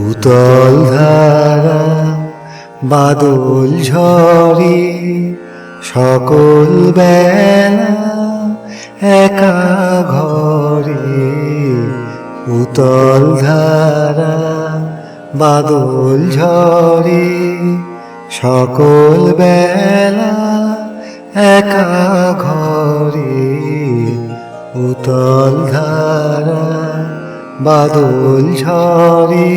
উতল ধারা বাদল ঝরে সকল বেলা একা ঘরে। উতল ধারা বাদল ঝরে সকল বেলা একা ঘরে। উতল ধারা বাদল ঝরে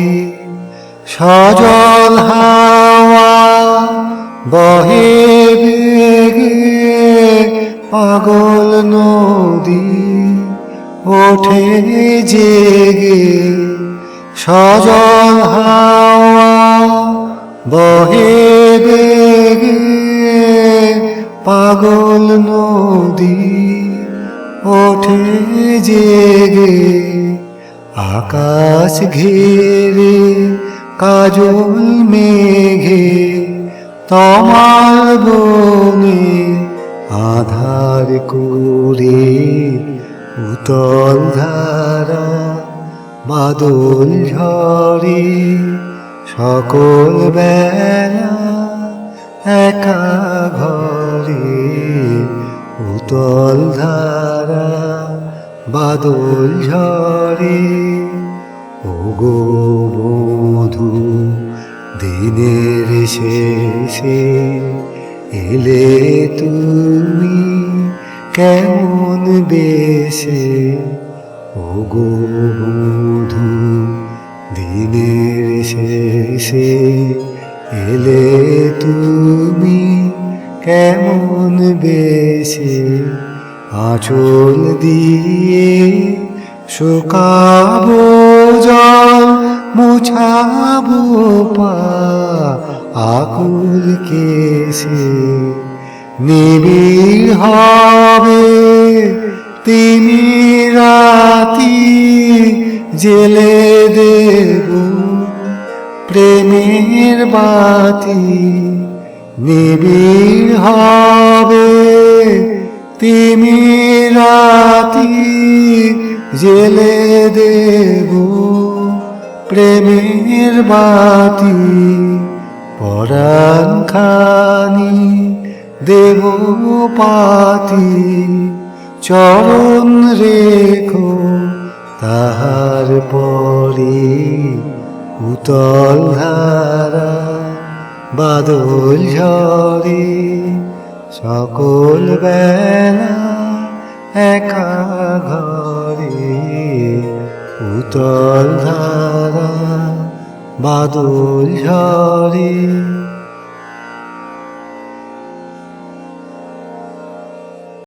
সজল হাওয়া বহে বেগে। পাগল নদী ওঠে জেগে। সজল হাওয়া বহে বেগে। পাগল নদী ওঠে জেগে। আকাশ ঘিরে কাজল মেঘে তোমার বনে আধার করে। উতল ধারা বাদল ঝরে সকল বেলা একা ঘরে। উতল ধারা বাদল ঝরে। ওগো বধূ দিনের শেষে এলে তুমি কেমন বেশে। ওগো বধূ দিনের শেষে এলে তুমি কেমন বেশে। আঁচল দিয়ে শুকাবো জল মুছাবো পা আকুল কেশে। নিবিড় হবে তিনি রাতি জেলে দেব প্রেমের বাতি। নিবিড় হবে তিনি রাতি জেলে দেব প্রেমের বাতি। পরাণ খানি দেব পাতি চরণ রেখো তাহার পরে। উতল ধারা বাদল ঝরে সকল বেলা একা ঘরে। উতল ধারা বাদল ঝরে।